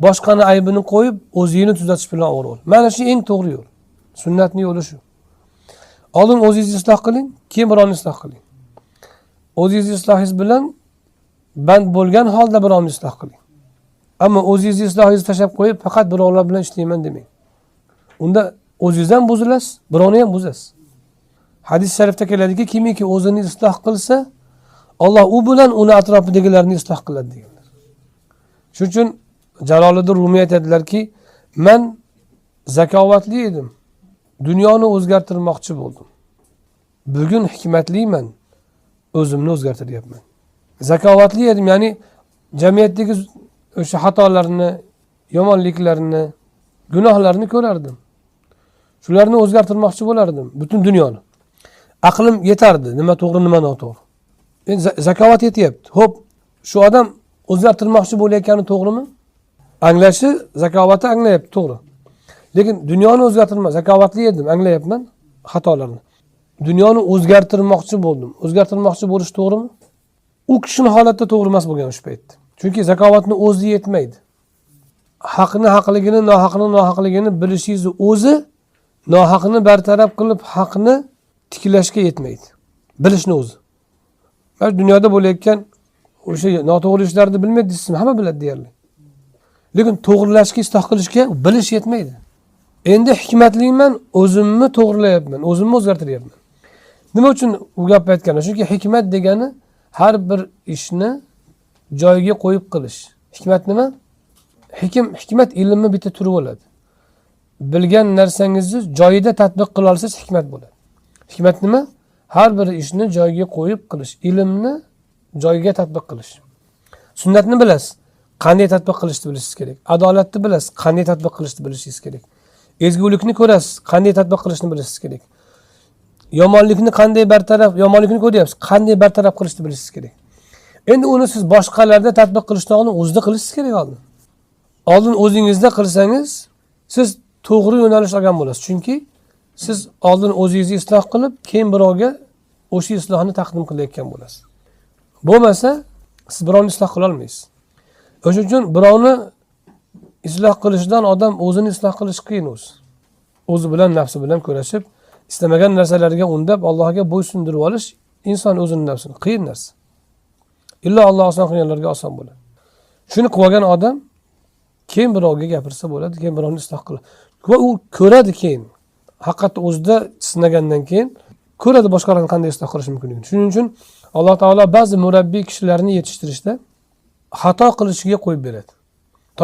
boshqani aybini qo'yib, o'zingni tuzatish bilan o'rol. Mana shu eng to'g'ri yo'l. Sunnatning yo'li shu. Oldin o'zingizni isloh qiling, keyin birovni isloh qiling. O'zingizni islohingiz bilan band bo'lgan holda birovni isloh qiling. Ammo o'zingizni islohingizni tashlab qo'yib, faqat birovlar bilan ishlayman demang. Unda o'zingiz ham buzilasiz, birovni ham buzasiz. Hadis sharifda keladiki, kimiki o'zini isloh qilsa, Alloh u bilan uni atrofidagilarni isloh qiladi deganlar. Shuning uchun Jaloliddin Rumiy aytadilarki, men zakovatli edim. Dunyoni o'zgartirmoqchi bo'ldim. Bugun hikmatliman. O'zimni o'zgartiryapman. Zakovatli edim, ya'ni jamiyatdagi o'sha xatolarni, yomonliklarni, gunohlarni ko'rardim. Shularni o'zgartirmoqchi bo'lardim, butun dunyoni. Aqlim yetardi, nima to'g'ri, nima noto'g'ri. Endi zakovat yetyapti. Xo'p, shu odam o'zgartirmoqchi bo'layotgani to'g'rimi? Anglashi, zakovati anglayapti, to'g'ri. Lekin dunyoni o'zgartirma, zakovatli edim, anglayapman xatolarni. Dunyoni o'zgartirmoqchi bo'ldim. O'zgartirmoqchi bo'lish to'g'rimi? U kishining holatda to'g'ri emas bo'lgan o'sha paytda. Chunki zakovatni o'zi yetmaydi. Haqni haqligini, nohaqni nohaqligini bilishingiz o'zi nohaqni bartaraf qilib haqni tiklashga yetmaydi. Bilishni o'zi. Mana dunyoda bo'layotgan o'sha noto'g'ri ishlarni bilmaydi deysizmi? Hamma biladi deyarli. Lekin to'g'rilashga, isloh qilishga bilish yetmaydi. Endi hikmatliman, o'zimni to'g'rilayapman, o'zimni o'zgartiryapman. Nima uchun u gapni aytgan? Chunki hikmat degani har bir ishni joyiga qo'yib qilish. Hikmat nima? Hikmat ilmni bitta turi bo'ladi. Bilgan narsangizni joyida tatbiq qila olsangiz hikmat bo'ladi. Hikmat nima? Har bir ishni joyiga qo'yib qilish, ilmni joyiga tatbiq qilish. Sunnatni bilasiz, qanday tatbiq qilishni bilishingiz kerak. Adolatni bilasiz, qanday tatbiq qilishni bilishingiz kerak. Ezgulikni ko'rasiz, qanday tatbiq qilishni bilishingiz kerak. Yomonlikni qanday bartaraf, yomonlikni ko'ryapsiz, qanday bartaraf qilishni bilishingiz kerak. Endi uni siz boshqalarda tatbiq qilishdan oldin o'zida qilishingiz kerak oldin. Oldin o'zingizda qilsangiz, siz to'g'ri yo'nalish olgan bo'lasiz. Chunki siz oldin o'zingizni isloh qilib, keyin birovga o'sha islohni taqdim qilayotgan bo'lasiz. Bo'lmasa, siz birovni isloh qila olmaysiz. O'shuning uchun birovni isloh qilishdan odam o'zini isloh qilish qiyin o'zi. O'zi bilan, nafsi bilan kurashib, istamagan narsalarga undab Allohga bo'ysundirib olish inson o'zining nafsini qiyin narsa. Illo Alloh oson qilganlarga oson bo'ladi. Shuni qilgan odam keyin birovga gapirsa bo'ladi, keyin birovni isloh qiladi. Va u ko'radi keyin. Haqiqatda o'zida sinagandan keyin ko'radi boshqalarni qanday isloh qilish mumkinligini. Shuning uchun Alloh taolo ba'zi murabbiy kishilarni yetishtirishda xato qilishiga qo'yib beradi.